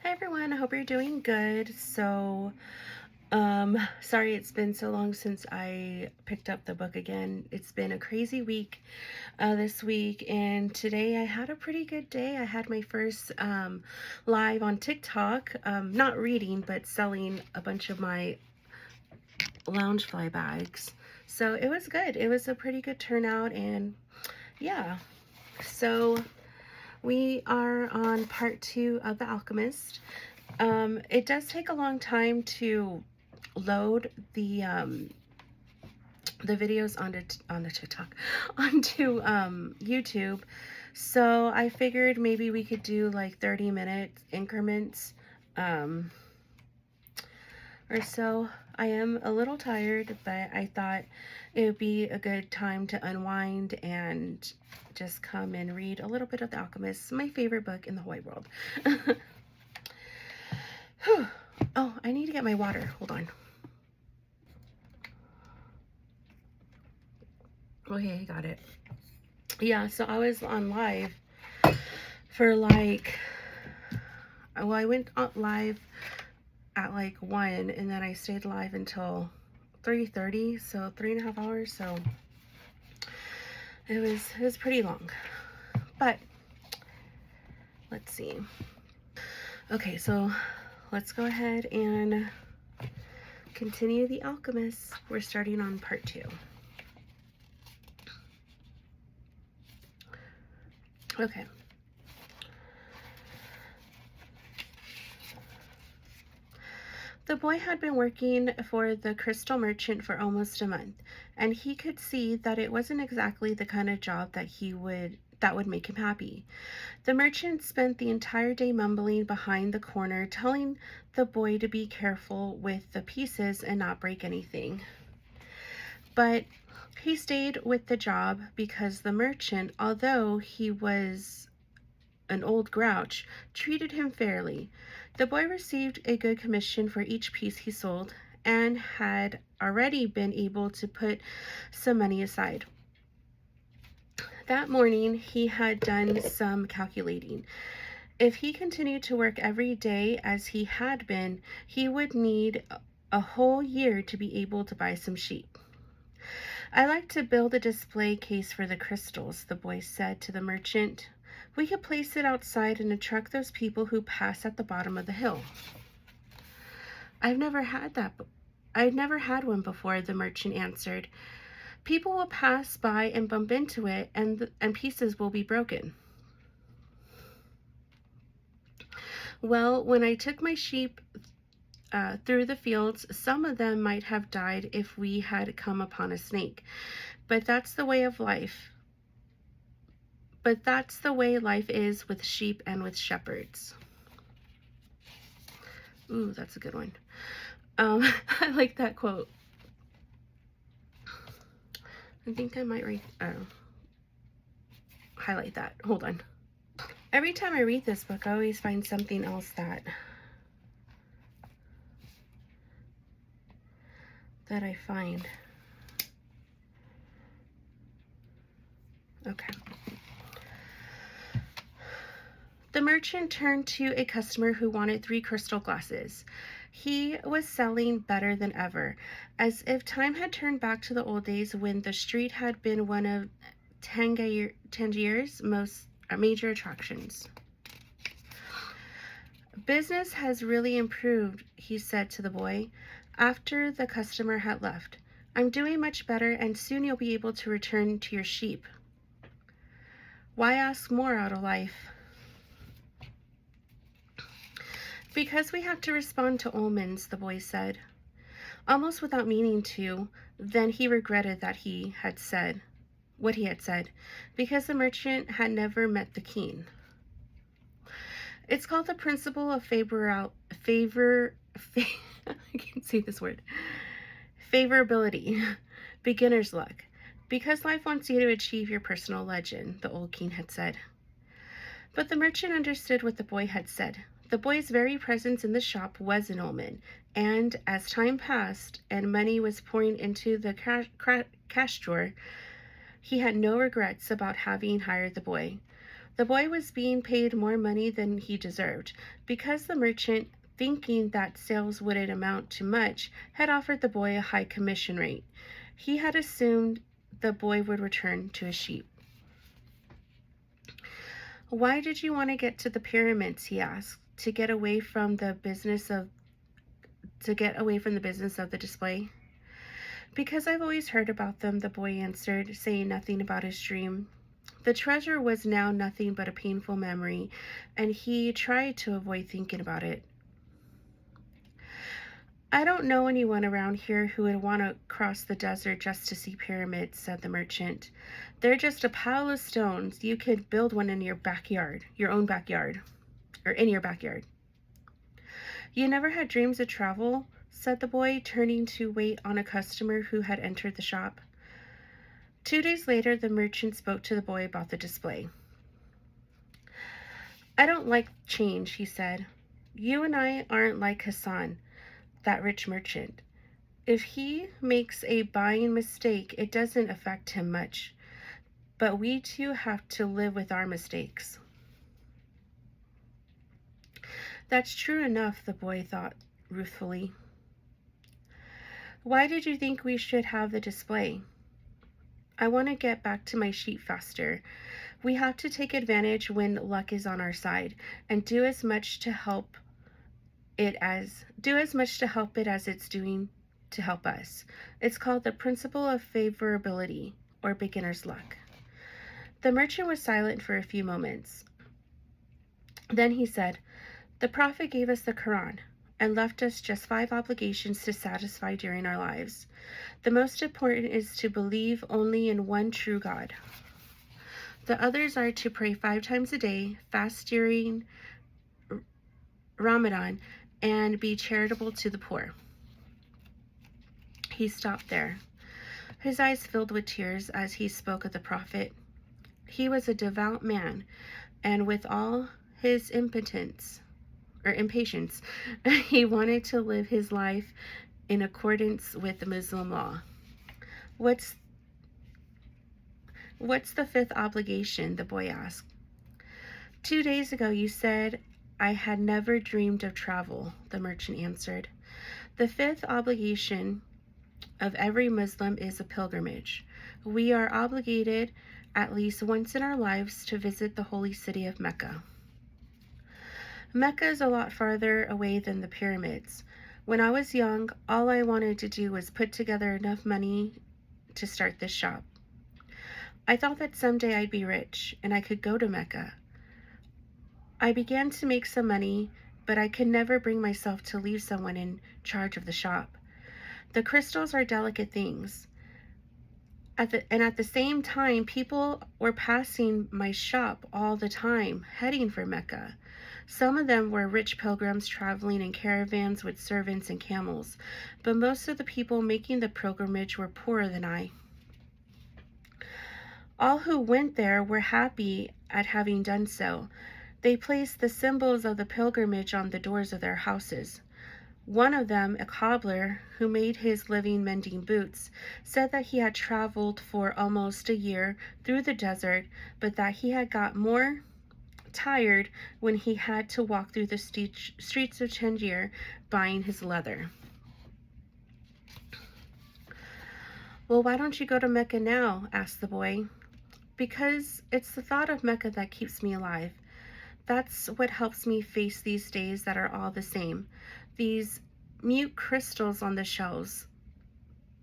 Hi everyone, I hope you're doing good. Sorry it's been so long since I picked up the book again. It's been a crazy week this week, and today I had a pretty good day. I had my first live on TikTok, not reading, but selling a bunch of my Loungefly bags. So it was good. It was a pretty good turnout, and yeah. So we are on part 2 of The Alchemist. It does take a long time to load the videos onto TikTok, onto YouTube. So I figured maybe we could do like 30-minute increments or so. I am a little tired, but I thought it would be a good time to unwind and just come and read a little bit of The Alchemist, my favorite book in the whole wide world. Whew. Oh, I need to get my water. Hold on. Okay, I got it. Yeah, so I was on live for like, well, I went on live at like 1, and then I stayed live until 3:30, so 3.5 hours. So it was pretty long, but let's see. Okay, so let's go ahead and continue The Alchemist. We're starting on part 2. Okay. The boy had been working for the crystal merchant for almost a month, and he could see that it wasn't exactly the kind of job that would make him happy. The merchant spent the entire day mumbling behind the counter, telling the boy to be careful with the pieces and not break anything. But he stayed with the job because the merchant, although he was an old grouch, treated him fairly. The boy received a good commission for each piece he sold and had already been able to put some money aside. That morning, he had done some calculating. If he continued to work every day as he had been, he would need a whole year to be able to buy some sheep. "I like to build a display case for the crystals," the boy said to the merchant. "We could place it outside and attract those people who pass at the bottom of the hill." I've never had one before," the merchant answered. "People will pass by and bump into it, and pieces will be broken." "Well, when I took my sheep through the fields, some of them might have died if we had come upon a snake. But that's the way of life. But that's the way life is with sheep and with shepherds." Ooh, that's a good one. I like that quote. I think I might highlight that. Hold on. Every time I read this book, I always find something else that I find. Okay. The merchant turned to a customer who wanted 3 crystal glasses. He was selling better than ever, as if time had turned back to the old days when the street had been one of Tangier's most major attractions. "Business has really improved," he said to the boy, after the customer had left. "I'm doing much better, and soon you'll be able to return to your sheep. Why ask more out of life?" "Because we have to respond to omens," the boy said, almost without meaning to. Then he regretted that he had said what he had said, because the merchant had never met the king. "It's called the principle of I can't say this word. Favorability. Beginner's luck. Because life wants you to achieve your personal legend," the old king had said. But the merchant understood what the boy had said. The boy's very presence in the shop was an omen, and as time passed and money was pouring into the cash drawer, he had no regrets about having hired the boy. The boy was being paid more money than he deserved, because the merchant, thinking that sales wouldn't amount to much, had offered the boy a high commission rate. He had assumed the boy would return to his sheep. "Why did you want to get to the pyramids?" he asked. To get away from the business of the display. "Because I've always heard about them," the boy answered, saying nothing about his dream. The treasure was now nothing but a painful memory, and he tried to avoid thinking about it. "I don't know anyone around here who would want to cross the desert just to see pyramids," said the merchant. "They're just a pile of stones. You could build one in your backyard, or in your backyard." "You never had dreams of travel?" said the boy, turning to wait on a customer who had entered the shop. 2 days later, the merchant spoke to the boy about the display. "I don't like change," he said. "You and I aren't like Hassan, that rich merchant. If he makes a buying mistake, it doesn't affect him much. But we too have to live with our mistakes." "That's true enough," the boy thought ruefully. "Why did you think we should have the display?" "I want to get back to my sheep faster. We have to take advantage when luck is on our side, and do as much to help it as it's doing to help us. It's called the principle of favorability, or beginner's luck." The merchant was silent for a few moments. Then he said, "The Prophet gave us the Quran and left us just 5 obligations to satisfy during our lives. The most important is to believe only in one true God. The others are to pray 5 times a day, fast during Ramadan, and be charitable to the poor." He stopped there. His eyes filled with tears as he spoke of the Prophet. He was a devout man, and with all his impatience, he wanted to live his life in accordance with the Muslim law. What's the 5th obligation?" the boy asked. 2 days ago you said I had never dreamed of travel," the merchant answered. "The 5th obligation of every Muslim is a pilgrimage. We are obligated at least once in our lives to visit the holy city of Mecca." "Mecca is a lot farther away than the pyramids. When I was young, all I wanted to do was put together enough money to start this shop. I thought that someday I'd be rich and I could go to Mecca. I began to make some money, but I could never bring myself to leave someone in charge of the shop. The crystals are delicate things. At the same time, people were passing my shop all the time, heading for Mecca. Some of them were rich pilgrims traveling in caravans with servants and camels, but most of the people making the pilgrimage were poorer than I. All who went there were happy at having done so. They placed the symbols of the pilgrimage on the doors of their houses. One of them, a cobbler who made his living mending boots, said that he had traveled for almost a year through the desert, but that he had got more tired when he had to walk through the streets of Tangier buying his leather. "Well, why don't you go to Mecca now?" asked the boy. "Because it's the thought of Mecca that keeps me alive. That's what helps me face these days that are all the same. These mute crystals on the shelves,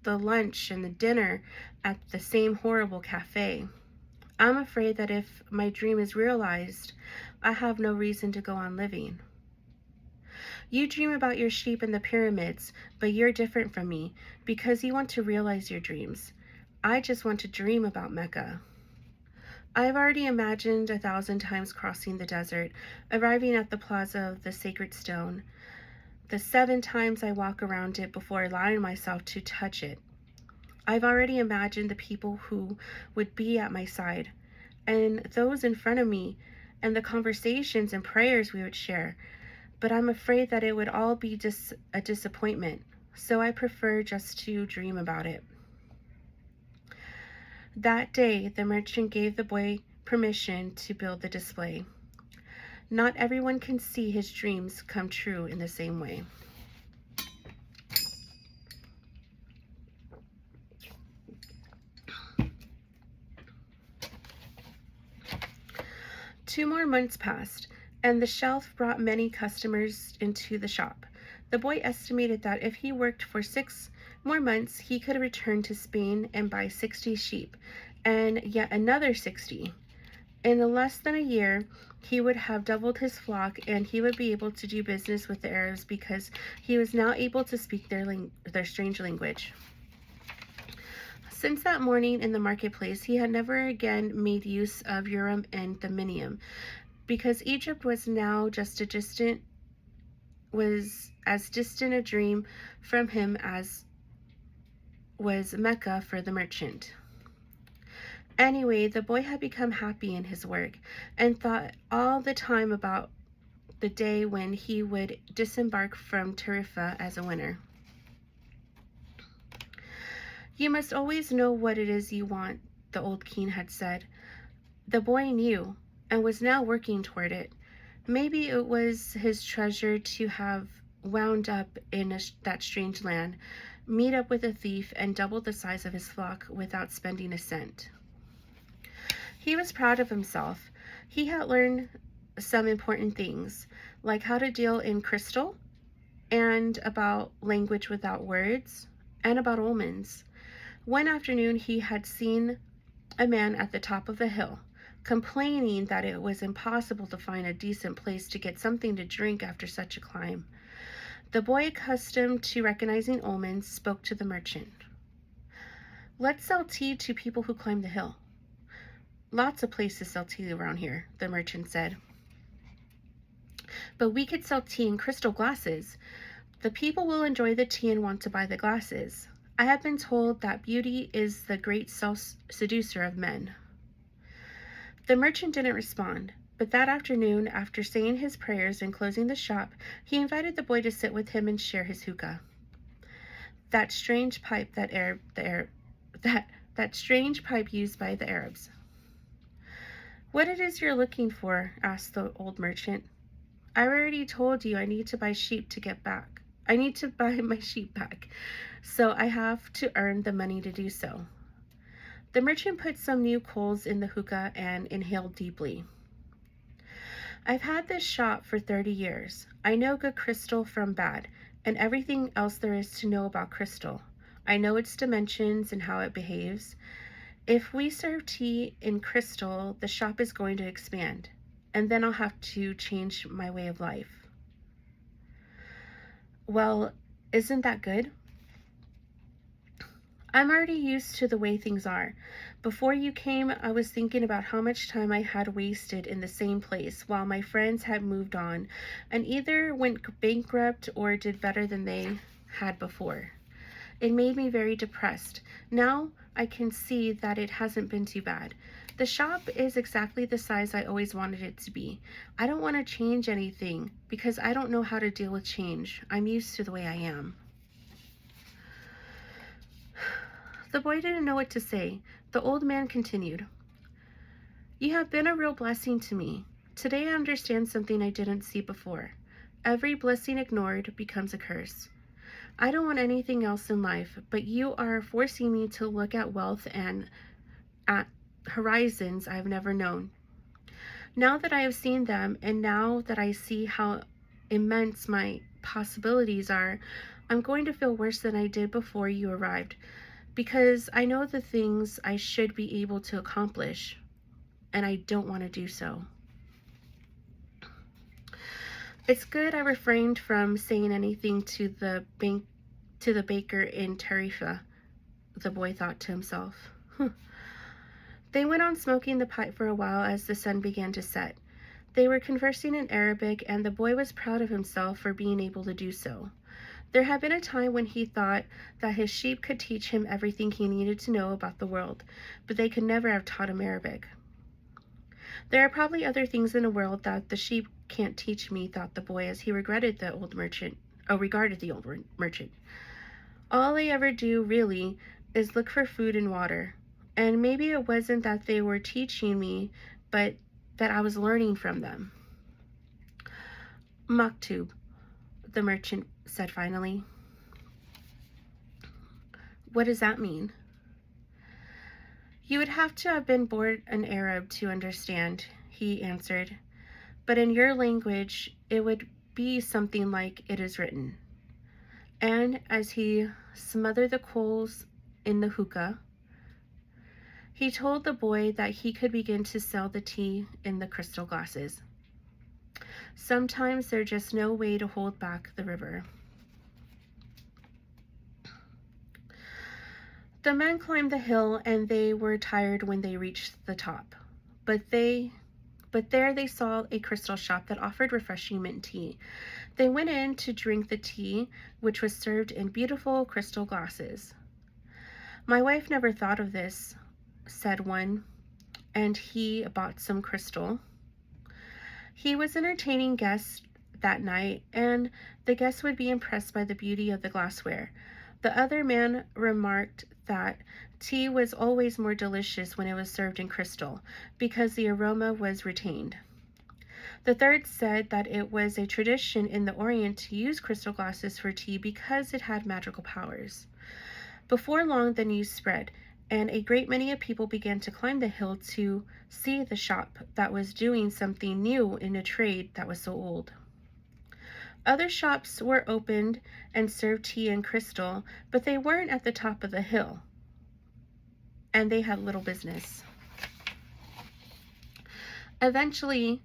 the lunch and the dinner at the same horrible cafe. I'm afraid that if my dream is realized, I have no reason to go on living." "You dream about your sheep and the pyramids, but you're different from me because you want to realize your dreams. I just want to dream about Mecca. I've already imagined 1,000 times crossing the desert, arriving at the plaza of the sacred stone, the 7 times I walk around it before allowing myself to touch it. I've already imagined the people who would be at my side, and those in front of me, and the conversations and prayers we would share, but I'm afraid that it would all be a disappointment, so I prefer just to dream about it." That day, the merchant gave the boy permission to build the display. Not everyone can see his dreams come true in the same way. Two more months passed, and the shelf brought many customers into the shop. The boy estimated that if he worked for 6 more months, he could return to Spain and buy 60 sheep, and yet another 60. In less than a year, he would have doubled his flock, and he would be able to do business with the Arabs because he was now able to speak their strange language. Since that morning in the marketplace, he had never again made use of Urim and Thummim, because Egypt was now was as distant a dream from him as was Mecca for the merchant. Anyway, the boy had become happy in his work and thought all the time about the day when he would disembark from Tarifa as a winner. You must always know what it is you want, the old king had said. The boy knew and was now working toward it. Maybe it was his treasure to have wound up in that strange land, meet up with a thief, and double the size of his flock without spending a cent. He was proud of himself. He had learned some important things, like how to deal in crystal, and about language without words, and about omens. One afternoon he had seen a man at the top of the hill, complaining that it was impossible to find a decent place to get something to drink after such a climb. The boy, accustomed to recognizing omens, spoke to the merchant. "Let's sell tea to people who climb the hill." "Lots of places sell tea around here," the merchant said. "But we could sell tea in crystal glasses. The people will enjoy the tea and want to buy the glasses. I have been told that beauty is the great seducer of men." The merchant didn't respond, but that afternoon, after saying his prayers and closing the shop, he invited the boy to sit with him and share his hookah. That strange pipe that strange pipe used by the Arabs. "What it is you're looking for?" asked the old merchant. "I already told you I need to buy sheep to get back. I need to buy my sheep back, so I have to earn the money to do so." The merchant put some new coals in the hookah and inhaled deeply. "I've had this shop for 30 years. I know good crystal from bad, and everything else there is to know about crystal. I know its dimensions and how it behaves. If we serve tea in crystal, the shop is going to expand, and then I'll have to change my way of life." "Well, isn't that good?" "I'm already used to the way things are. Before you came, I was thinking about how much time I had wasted in the same place while my friends had moved on and either went bankrupt or did better than they had before. It made me very depressed. Now I can see that it hasn't been too bad. The shop is exactly the size I always wanted it to be. I don't want to change anything because I don't know how to deal with change. I'm used to the way I am." The boy didn't know what to say. The old man continued. "You have been a real blessing to me. Today I understand something I didn't see before. Every blessing ignored becomes a curse. I don't want anything else in life, but you are forcing me to look at wealth and at horizons I have never known. Now that I have seen them, and now that I see how immense my possibilities are, I'm going to feel worse than I did before you arrived, because I know the things I should be able to accomplish, and I don't want to do so. It's good I refrained from saying anything to the baker in Tarifa," the boy thought to himself. They went on smoking the pipe for a while as the sun began to set. They were conversing in Arabic, and the boy was proud of himself for being able to do so. There had been a time when he thought that his sheep could teach him everything he needed to know about the world, but they could never have taught him Arabic. "There are probably other things in the world that the sheep can't teach me," thought the boy as he regarded the old merchant. "All they ever do, really, is look for food and water. And maybe it wasn't that they were teaching me but that I was learning from them. Maktub, the merchant said finally. What does that mean? You would have to have been born an Arab to understand, he answered. But in your language, it would be something like it is written. And as he smothered the coals in the hookah, he told the boy that he could begin to sell the tea in the crystal glasses. Sometimes there's just no way to hold back the river. The men climbed the hill, and they were tired when they reached the top. But there they saw a crystal shop that offered refreshing mint tea. They went in to drink the tea, which was served in beautiful crystal glasses. My wife never thought of this, said one, and he bought some crystal. He was entertaining guests that night, and the guests would be impressed by the beauty of the glassware. The other man remarked that tea was always more delicious when it was served in crystal, because the aroma was retained. The third said that it was a tradition in the Orient to use crystal glasses for tea because it had magical powers. Before long, the news spread, and a great many of people began to climb the hill to see the shop that was doing something new in a trade that was so old. Other shops were opened and served tea in crystal, but they weren't at the top of the hill, and they had little business. Eventually,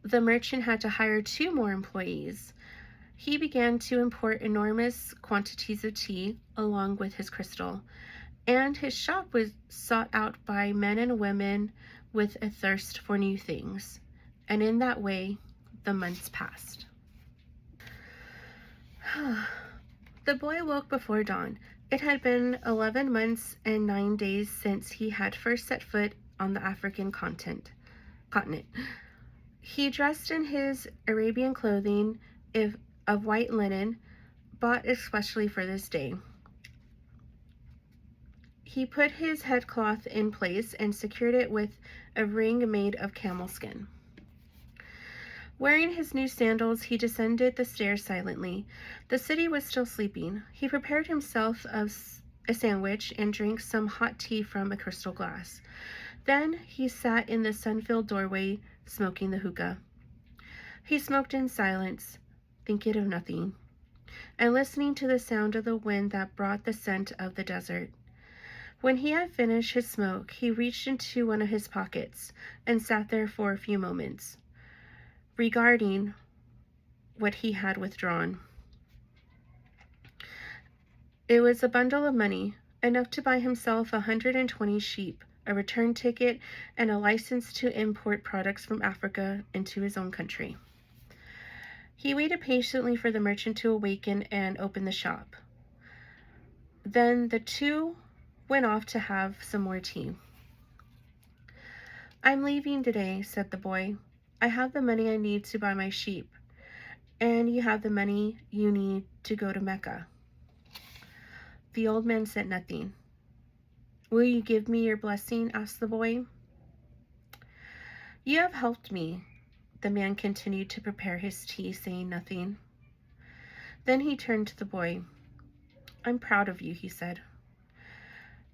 the merchant had to hire 2 more employees. He began to import enormous quantities of tea along with his crystal, and his shop was sought out by men and women with a thirst for new things. And in that way, the months passed. The boy woke before dawn. It had been 11 months and 9 days since he had first set foot on the African continent. He dressed in his Arabian clothing of white linen, bought especially for this day. He put his headcloth in place and secured it with a ring made of camel skin. Wearing his new sandals, he descended the stairs silently. The city was still sleeping. He prepared himself a sandwich and drank some hot tea from a crystal glass. Then he sat in the sun-filled doorway, smoking the hookah. He smoked in silence, thinking of nothing, and listening to the sound of the wind that brought the scent of the desert. When he had finished his smoke, he reached into one of his pockets and sat there for a few moments, regarding what he had withdrawn. It was a bundle of money, enough to buy himself 120 sheep, a return ticket, and a license to import products from Africa into his own country. He waited patiently for the merchant to awaken and open the shop. Then the two went off to have some more tea. I'm leaving today, said the boy. I have the money I need to buy my sheep, and you have the money you need to go to Mecca. The old man said nothing. Will you give me your blessing? Asked the boy. You have helped me. The man continued to prepare his tea, saying nothing. Then he turned to the boy. I'm proud of you, he said.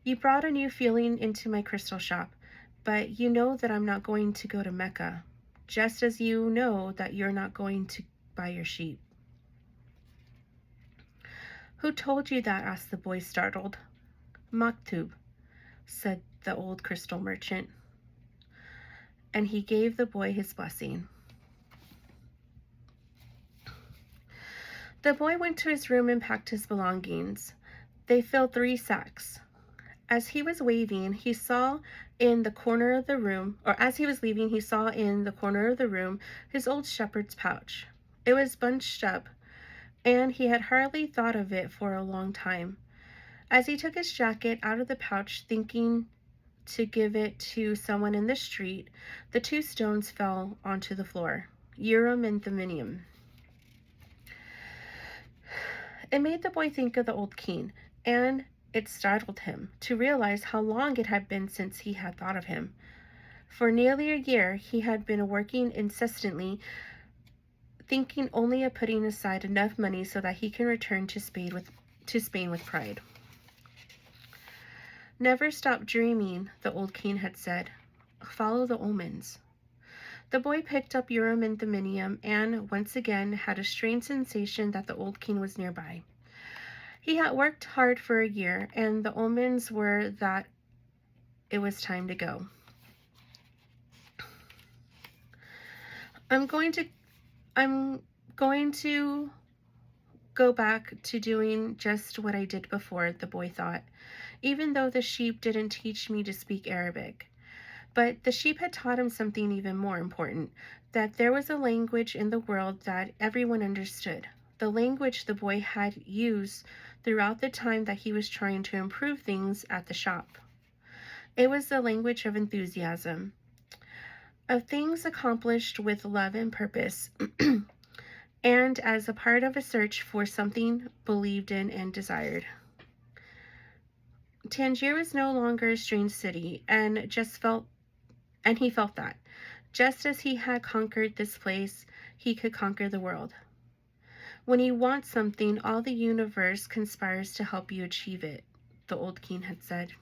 You brought a new feeling into my crystal shop, but you know that I'm not going to go to Mecca, just as you know that you're not going to buy your sheep. Who told you that? Asked the boy, startled. Maktub, said the old crystal merchant, and he gave the boy his blessing. The boy went to his room and packed his belongings. They filled 3 sacks. As he was leaving, he saw in the corner of the room his old shepherd's pouch. It was bunched up, and he had hardly thought of it for a long time. As he took his jacket out of the pouch, thinking to give it to someone in the street, the 2 stones fell onto the floor, Urim and Thummim. It made the boy think of the old king, and it startled him to realize how long it had been since he had thought of him. For nearly a year, he had been working incessantly, thinking only of putting aside enough money so that he can return to Spain with pride. Never stop dreaming, the old king had said. Follow the omens. The boy picked up Urim and Thummim and once again had a strange sensation that the old king was nearby. He had worked hard for a year, and the omens were that it was time to go. I'm going to go back to doing just what I did before, the boy thought, even though the sheep didn't teach me to speak Arabic. But the sheep had taught him something even more important, that there was a language in the world that everyone understood, the language the boy had used throughout the time that he was trying to improve things at the shop. It was the language of enthusiasm, of things accomplished with love and purpose, and as a part of a search for something believed in and desired. Tangier was no longer a strange city, and he felt that, just as he had conquered this place, he could conquer the world. When you want something, all the universe conspires to help you achieve it, the old king had said.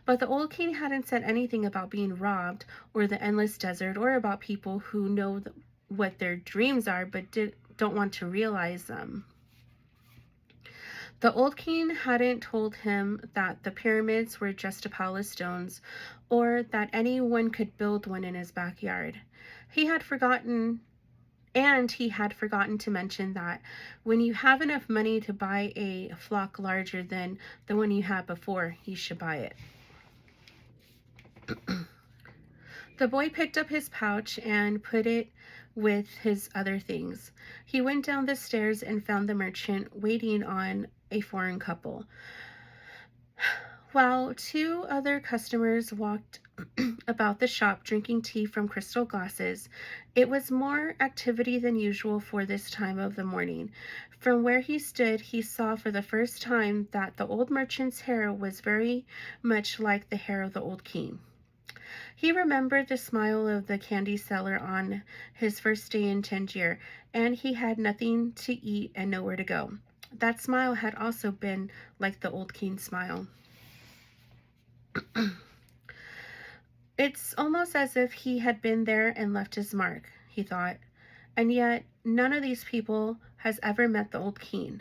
But the old king hadn't said anything about being robbed, or the endless desert, or about people who know what their dreams are but don't want to realize them. The old king hadn't told him that the pyramids were just a pile of stones, or that anyone could build one in his backyard. He had forgotten to mention that when you have enough money to buy a flock larger than the one you had before, you should buy it. The boy picked up his pouch and put it with his other things. He went down the stairs and found the merchant waiting on a foreign couple, while two other customers walked about the shop drinking tea from crystal glasses. It was more activity than usual for this time of the morning. From where he stood, he saw for the first time that the old merchant's hair was very much like the hair of the old king. He remembered the smile of the candy seller on his first day in Tangier, and he had nothing to eat and nowhere to go. That smile had also been like the old king's smile. It's almost as if he had been there and left his mark, he thought. And yet, none of these people has ever met the old king.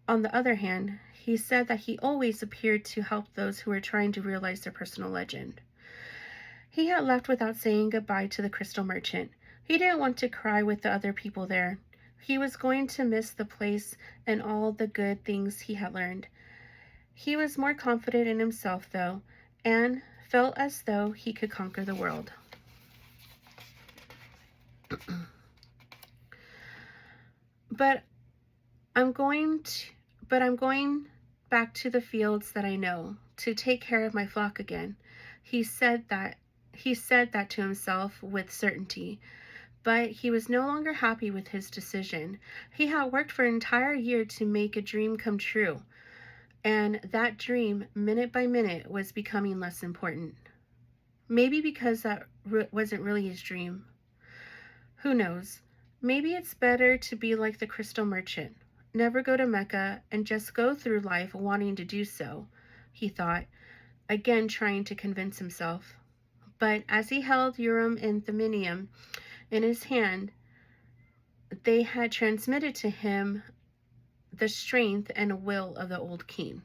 On the other hand, he said that he always appeared to help those who were trying to realize their personal legend. He had left without saying goodbye to the crystal merchant. He didn't want to cry with the other people there. He was going to miss the place and all the good things he had learned. He was more confident in himself, though, and felt as though he could conquer the world. But I'm going back to the fields that I know, to take care of my flock again. He said that to himself with certainty. But he was no longer happy with his decision. He had worked for an entire year to make a dream come true, and that dream, minute by minute, was becoming less important. Maybe because that wasn't really his dream. Who knows? Maybe it's better to be like the crystal merchant, never go to Mecca, and just go through life wanting to do so, he thought, again trying to convince himself. But as he held Urim and Thummim in his hand, they had transmitted to him the strength and will of the old king.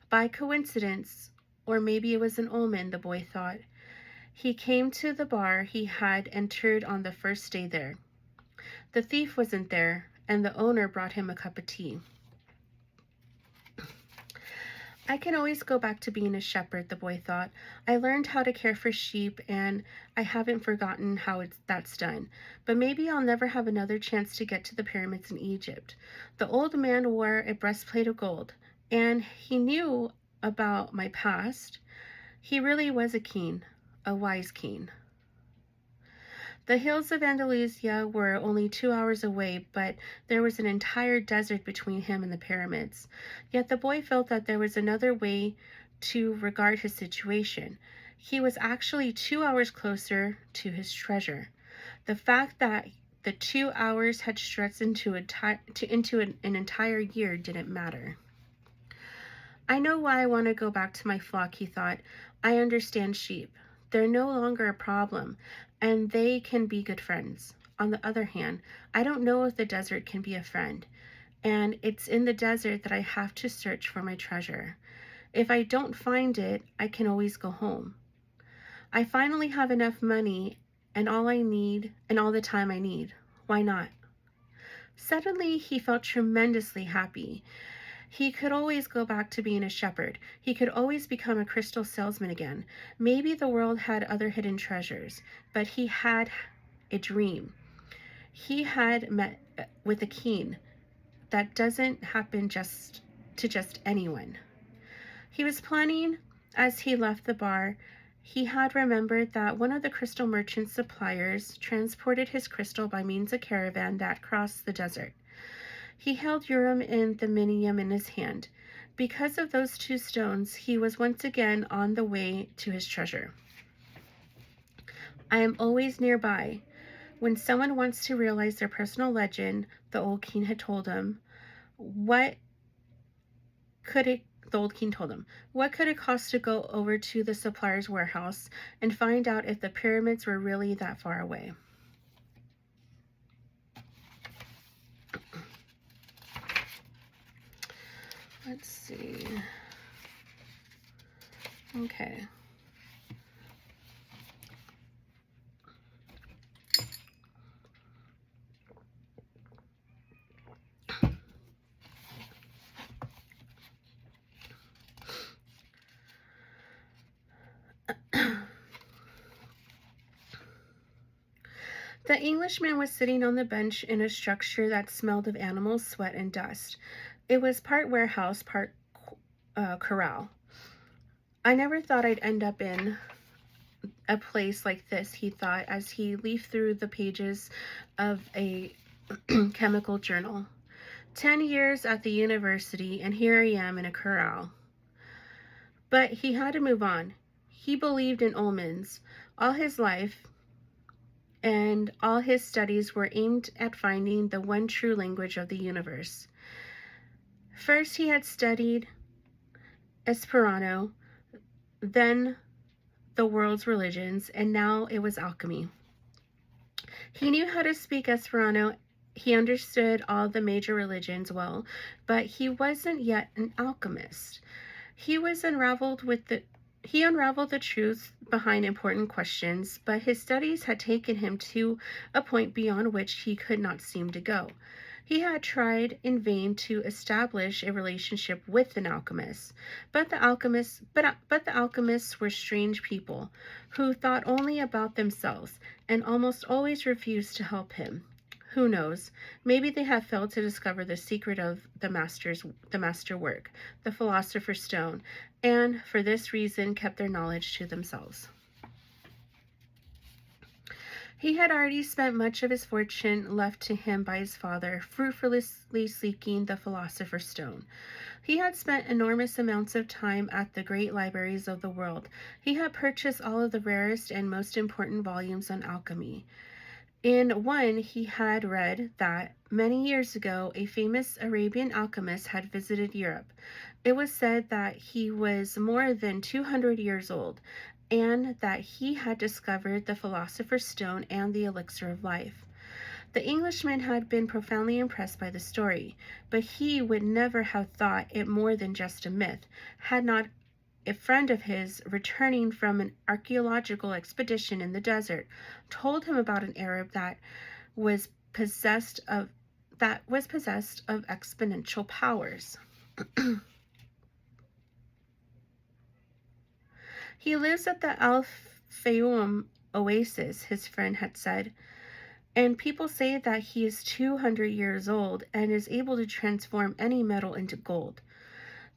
By coincidence, or maybe it was an omen, the boy thought, he came to the bar he had entered on the first day there. The thief wasn't there, and the owner brought him a cup of tea. I can always go back to being a shepherd, the boy thought. I learned how to care for sheep, and I haven't forgotten how that's done. But maybe I'll never have another chance to get to the pyramids in Egypt. The old man wore a breastplate of gold, and he knew about my past. He really was a king, a wise king. The hills of Andalusia were only 2 hours away, but there was an entire desert between him and the pyramids. Yet the boy felt that there was another way to regard his situation. He was actually 2 hours closer to his treasure. The fact that the 2 hours had stretched into an entire year didn't matter. I know why I want to go back to my flock, he thought. I understand sheep. They're no longer a problem, and they can be good friends. On the other hand, I don't know if the desert can be a friend, and it's in the desert that I have to search for my treasure. If I don't find it, I can always go home. I finally have enough money and all the time I need. Why not? Suddenly, he felt tremendously happy. He could always go back to being a shepherd. He could always become a crystal salesman again. Maybe the world had other hidden treasures, but he had a dream. He had met with a king. That doesn't happen just anyone. He was planning as he left the bar. He had remembered that one of the crystal merchant's suppliers transported his crystal by means of caravan that crossed the desert. He held Urim and Thummim in his hand. Because of those two stones, he was once again on the way to his treasure. I am always nearby. When someone wants to realize their personal legend, the old king told him, what could it cost to go over to the supplier's warehouse and find out if the pyramids were really that far away? Let's see. Okay. The Englishman was sitting on the bench in a structure that smelled of animals' sweat and dust. It was part warehouse, part corral. I never thought I'd end up in a place like this, he thought, as he leafed through the pages of a chemical journal. 10 years at the university, and here I am in a corral. But he had to move on. He believed in omens. All his life and all his studies were aimed at finding the one true language of the universe. First, he had studied Esperanto, then the world's religions, and now it was alchemy. He knew how to speak Esperanto. He understood all the major religions well, but he wasn't yet an alchemist. He unraveled the truth behind important questions, but his studies had taken him to a point beyond which he could not seem to go. He had tried in vain to establish a relationship with an alchemist, but the alchemists were strange people who thought only about themselves and almost always refused to help him. Who knows? Maybe they have failed to discover the secret of the master work, the philosopher's stone, and for this reason kept their knowledge to themselves. He had already spent much of his fortune left to him by his father, fruitlessly seeking the philosopher's stone. He had spent enormous amounts of time at the great libraries of the world. He had purchased all of the rarest and most important volumes on alchemy. In one, he had read that many years ago a famous Arabian alchemist had visited Europe. It was said that he was more than 200 years old, and that he had discovered the philosopher's stone and the elixir of life. The Englishman had been profoundly impressed by the story, but he would never have thought it more than just a myth, had not a friend of his, returning from an archaeological expedition in the desert, told him about an Arab that was possessed of exponential powers. He lives at the Al Fayoum oasis, his friend had said, and people say that he is 200 years old and is able to transform any metal into gold.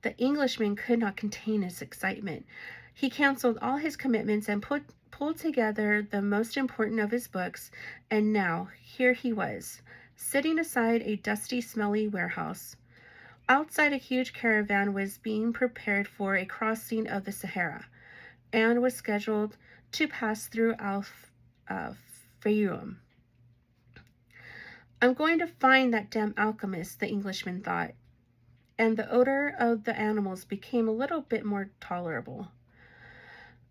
The Englishman could not contain his excitement. He canceled all his commitments and pulled together the most important of his books, and now here he was, sitting aside a dusty, smelly warehouse. Outside, a huge caravan was being prepared for a crossing of the Sahara. and was scheduled to pass through Fayoum. I'm going to find that damn alchemist, the Englishman thought, and the odor of the animals became a little bit more tolerable.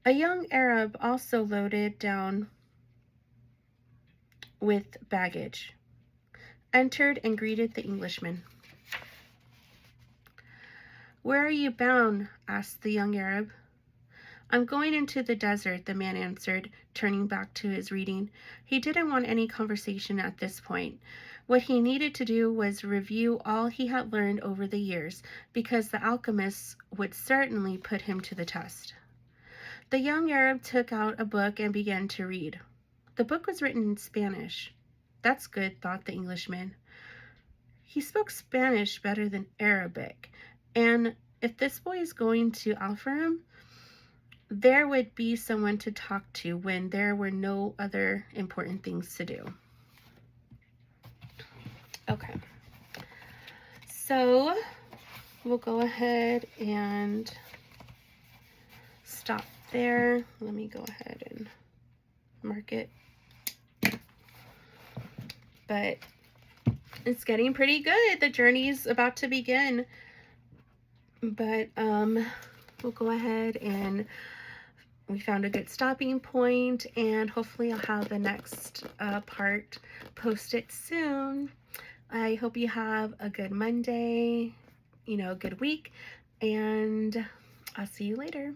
A young Arab, also loaded down with baggage, entered and greeted the Englishman. "Where are you bound?" asked the young Arab. "I'm going into the desert," the man answered, turning back to his reading. He didn't want any conversation at this point. What he needed to do was review all he had learned over the years, because the alchemists would certainly put him to the test. The young Arab took out a book and began to read. The book was written in Spanish. "That's good," thought the Englishman. He spoke Spanish better than Arabic, and if this boy is going to Alfarim, there would be someone to talk to when there were no other important things to do. Okay, so we'll go ahead and stop there. Let me go ahead and mark it. But it's getting pretty good. The journey's about to begin. But we'll go ahead and we found a good stopping point, and hopefully I'll have the next part posted soon. I hope you have a good Monday, a good week, and I'll see you later.